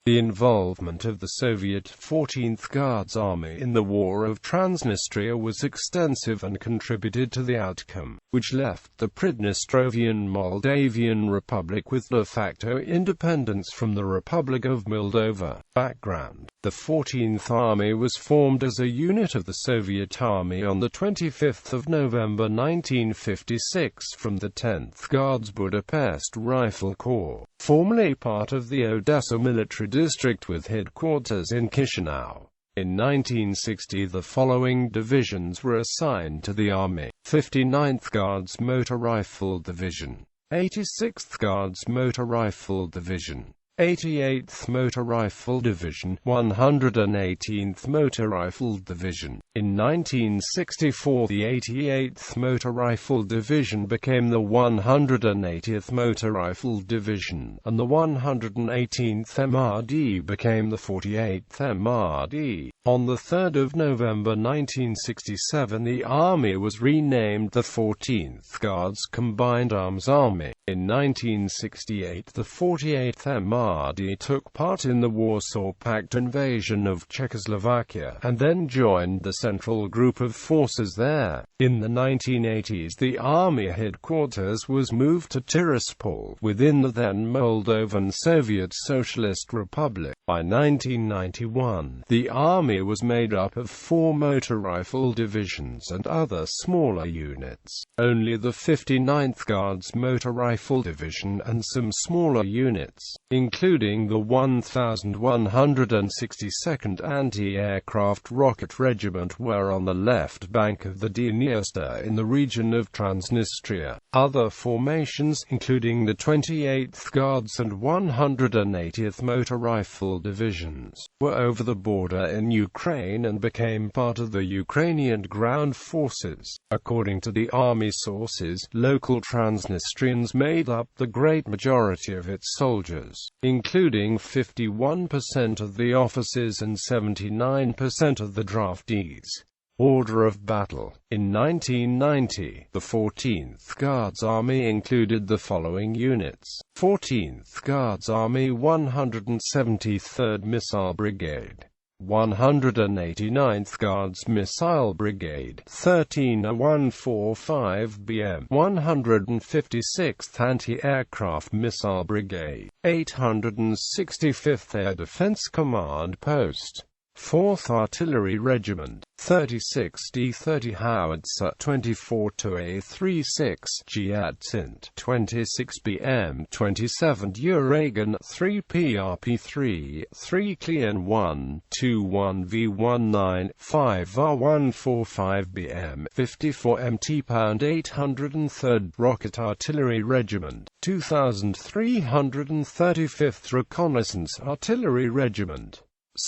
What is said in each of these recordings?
The involvement of the Soviet 14th Guards Army in the War of Transnistria was extensive and contributed to the outcome, which left the Pridnestrovian Moldavian Republic with de facto independence from the Republic of Moldova. Background: the 14th Army was formed as a unit of the Soviet Army on 25 November 1956 from the 10th Guards Budapest Rifle Corps, formerly part of the Odessa military district with headquarters in Chisinau. In 1960 the following divisions were assigned to the army: 59th Guards Motor Rifle Division, 86th Guards Motor Rifle Division, 88th Motor Rifle Division, 118th Motor Rifle Division. In 1964 the 88th Motor Rifle Division became the 180th Motor Rifle Division, and the 118th MRD became the 48th MRD. On 3 November 1967 the Army was renamed the 14th Guards Combined Arms Army. In 1968 the 48th MRD took part in the Warsaw Pact invasion of Czechoslovakia, and then joined the Central Group of Forces there. In the 1980s the Army headquarters was moved to Tiraspol, within the then Moldovan Soviet Socialist Republic. By 1991, the Army was made up of 4 motor rifle divisions and other smaller units. Only the 59th Guards Motor Rifle Division and some smaller units, including the 1162nd Anti-Aircraft Rocket Regiment, were on the left bank of the Dniester in the region of Transnistria. Other formations, including the 28th Guards and 180th Motor Rifle Divisions, were over the border in Ukraine and became part of the Ukrainian ground forces. According to the army sources, local Transnistrians made up the great majority of its soldiers, including 51% of the officers and 79% of the draftees. Order of battle. In 1990, the 14th Guards Army included the following units: 14th Guards Army 173rd Missile Brigade, 189th Guards Missile Brigade, 13145 BM, 156th Anti-Aircraft Missile Brigade, 865th Air Defense Command Post, 4th Artillery Regiment, 36 D-30 Howitzer 24-A36 Giatsint, 26 BM, 27 Uragan, 3 PRP-3, 3 Kleon 1, 21 V19, 5 R145 BM, 54 MT Pound 803rd Rocket Artillery Regiment, 2335th Reconnaissance Artillery Regiment,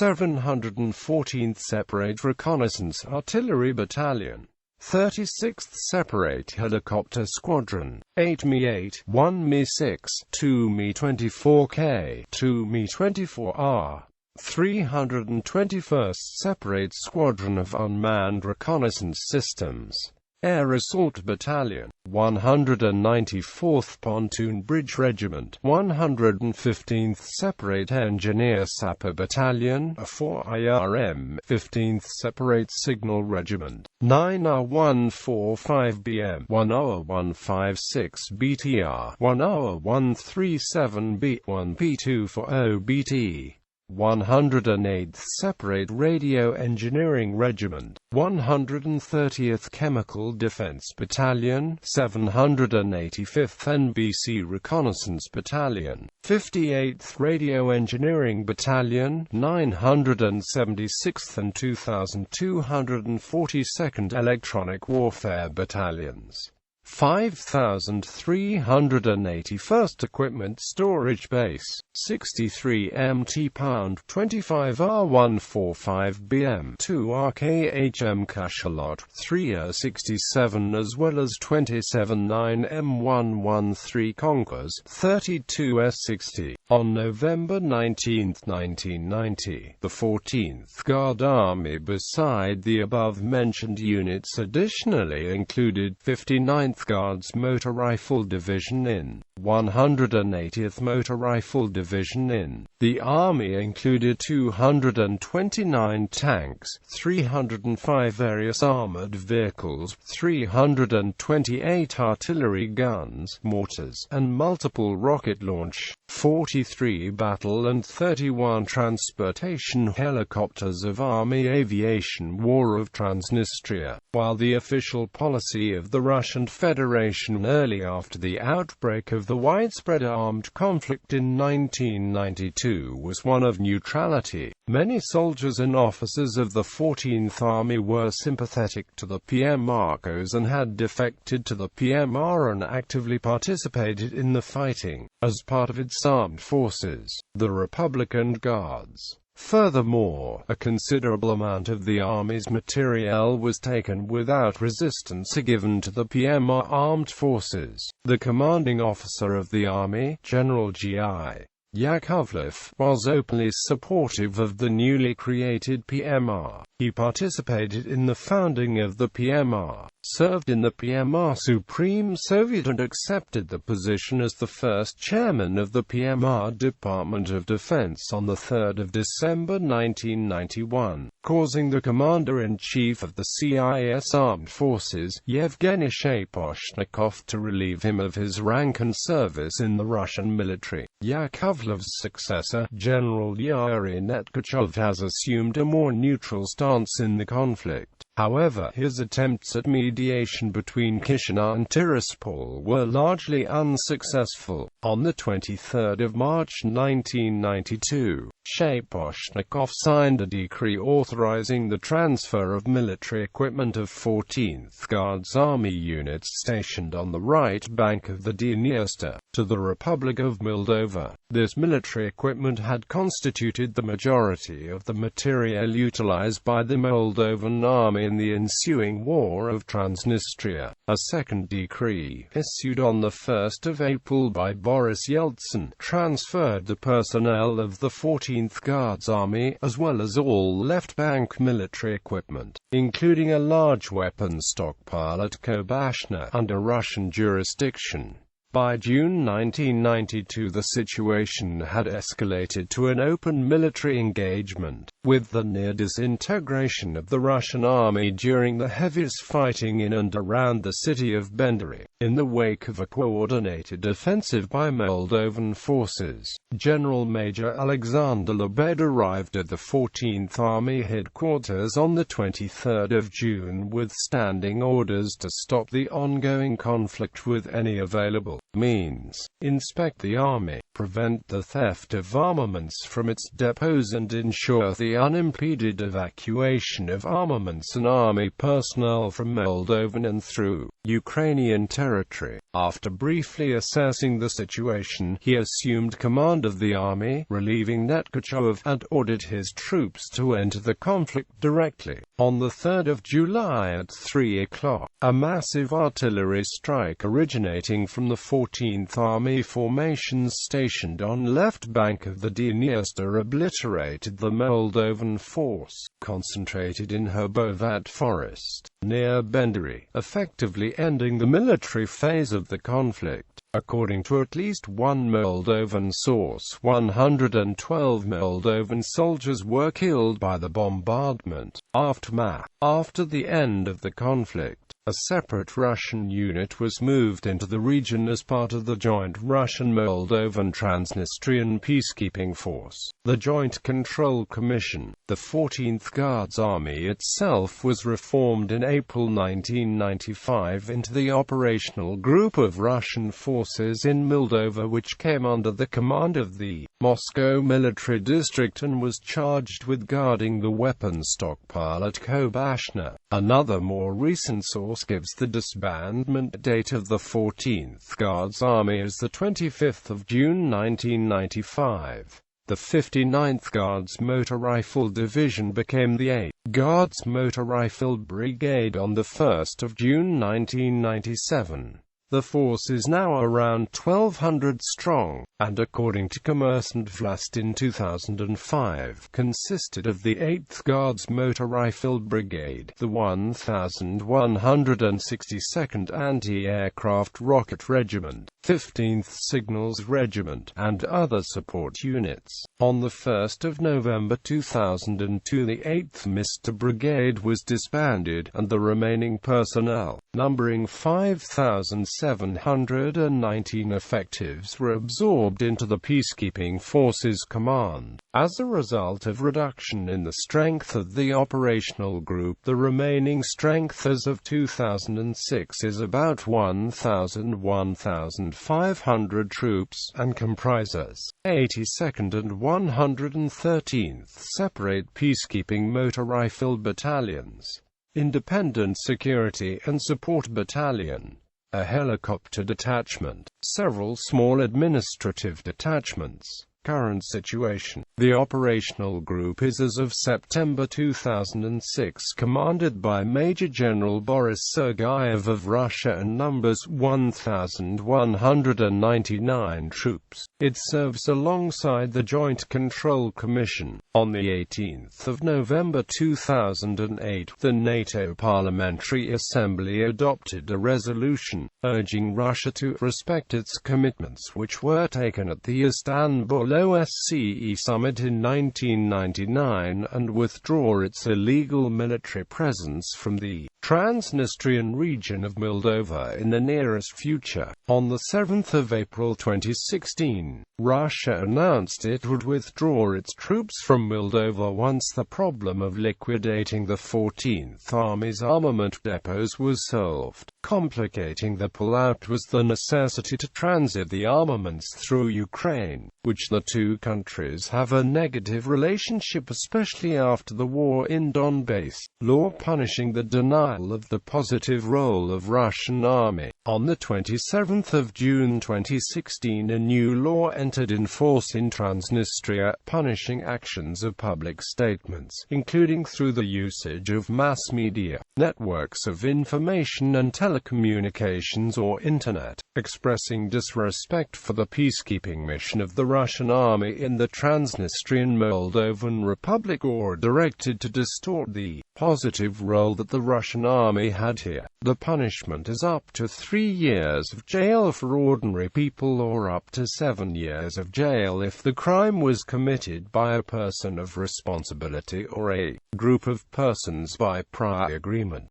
714th Separate Reconnaissance Artillery Battalion, 36th Separate Helicopter Squadron, 8 Me-8, 1 Me-6, 2 Me-24K, 2 Me-24R, 321st Separate Squadron of Unmanned Reconnaissance Systems, Air Assault Battalion, 194th Pontoon Bridge Regiment, 115th Separate Engineer Sapper Battalion, a 4 IRM, 15th Separate Signal Regiment, 9R145 BM, 1R156 BTR, 1R137B, 1P240 BT, 108th Separate Radio Engineering Regiment, 130th Chemical Defense Battalion, 785th NBC Reconnaissance Battalion, 58th Radio Engineering Battalion, 976th and 2242nd Electronic Warfare Battalions, 5,381st Equipment Storage Base, 63 MT Pound, 25 R145 BM, 2 RKHM Cachalot, 3 R67 as well as 27 9 M113 Conquers, 32 S60, On November 19, 1990, the 14th Guard Army, beside the above-mentioned units, additionally included 59th Guards Motor Rifle Division in 180th Motor Rifle Division in. The Army included 229 tanks, 305 various armored vehicles, 328 artillery guns, mortars, and multiple rocket launch, 43 battle and 31 transportation helicopters of Army Aviation. War of Transnistria. While the official policy of the Russian Federation early after the outbreak of the widespread armed conflict in 1992 was one of neutrality, many soldiers and officers of the 14th Army were sympathetic to the PMRCOs and had defected to the PMR and actively participated in the fighting as part of its armed forces, the Republican Guards. Furthermore, a considerable amount of the Army's materiel was taken without resistance or given to the PMR armed forces. The commanding officer of the Army, General G.I. Yakovlev, was openly supportive of the newly created PMR. He participated in the founding of the PMR, served in the PMR Supreme Soviet and accepted the position as the first chairman of the PMR Department of Defense on 3 December 1991, causing the Commander-in-Chief of the CIS Armed Forces, Yevgeny Shaposhnikov, to relieve him of his rank and service in the Russian military. Yakovlev's successor, General Yuri Netkachev, has assumed a more neutral stance in the conflict. However, his attempts at mediation between Chisinau and Tiraspol were largely unsuccessful. On 23 March 1992, Shaposhnikov signed a decree authorizing the transfer of military equipment of 14th Guards Army units stationed on the right bank of the Dniester to the Republic of Moldova. This military equipment had constituted the majority of the materiel utilized by the Moldovan Army in the ensuing War of Transnistria. A second decree, issued on 1 April by Boris Yeltsin, transferred the personnel of the 14th Guards Army, as well as all left-bank military equipment, including a large weapons stockpile at Kobashna, under Russian jurisdiction. By June 1992, the situation had escalated to an open military engagement, with the near disintegration of the Russian army during the heaviest fighting in and around the city of Benderi. In the wake of a coordinated offensive by Moldovan forces, General Major Alexander Lebed arrived at the 14th Army headquarters on 23 June with standing orders to stop the ongoing conflict with any available means, inspect the army, prevent the theft of armaments from its depots and ensure the unimpeded evacuation of armaments and army personnel from Moldovan and through Ukrainian territory. After briefly assessing the situation, he assumed command of the army, relieving Netkachev, and ordered his troops to enter the conflict directly. On 3 July at 3 o'clock, a massive artillery strike originating from the 14th Army formations stationed on left bank of the Dniester obliterated the Moldovan force, concentrated in Herbovat Forest, near Benderi, effectively ending the military phase of the conflict. According to at least one Moldovan source, 112 Moldovan soldiers were killed by the bombardment. Aftermath. After the end of the conflict, a separate Russian unit was moved into the region as part of the joint Russian-Moldovan Transnistrian Peacekeeping Force, the Joint Control Commission. The 14th Guards Army itself was reformed in April 1995 into the operational group of Russian forces in Moldova, which came under the command of the Moscow Military District and was charged with guarding the weapons stockpile at Kobashna. Another more recent source gives the disbandment date of the 14th Guards Army as the 25th of June 1995. The 59th Guards Motor Rifle Division became the 8th Guards Motor Rifle Brigade on 1 June 1997. The force is now around 1,200 strong, and according to Kommersant in 2005, consisted of the 8th Guards Motor Rifle Brigade, the 1162nd Anti-Aircraft Rocket Regiment, 15th Signals Regiment, and other support units. On the 1st of November 2002, the 8th Mr. Brigade was disbanded, and the remaining personnel, numbering 5,719 effectives, were absorbed into the Peacekeeping Forces Command. As a result of reduction in the strength of the operational group, the remaining strength as of 2006 is about 1,500 troops, and comprises 82nd and 113th separate peacekeeping motor rifle battalions, Independent Security and Support Battalion, a helicopter detachment, several small administrative detachments. Current situation. The operational group is as of September 2006 commanded by Major General Boris Serhio of Russia and numbers 1,199 troops. It serves alongside the Joint Control Commission. On the 18th of November 2008, the NATO Parliamentary Assembly adopted a resolution urging Russia to respect its commitments which were taken at the Istanbul OSCE summit in 1999 and withdraw its illegal military presence from the Transnistrian region of Moldova in the nearest future. On the 7th of April 2016, Russia announced it would withdraw its troops from Moldova once the problem of liquidating the 14th Army's armament depots was solved. Complicating the pullout was the necessity to transit the armaments through Ukraine, which the two countries have a negative relationship, especially after the war in Donbass. Law punishing the denial of the positive role of Russian army. On the 27th of June 2016, a new law entered in force in Transnistria, punishing actions of public statements, including through the usage of mass media, networks of information and telecommunications or internet, expressing disrespect for the peacekeeping mission of the Russian army in the Transnistrian Moldavian Republic or directed to distort the positive role that the Russian army had here. The punishment is up to 3 years of jail for ordinary people or up to 7 years of jail if the crime was committed by a person of responsibility or a group of persons by prior agreement.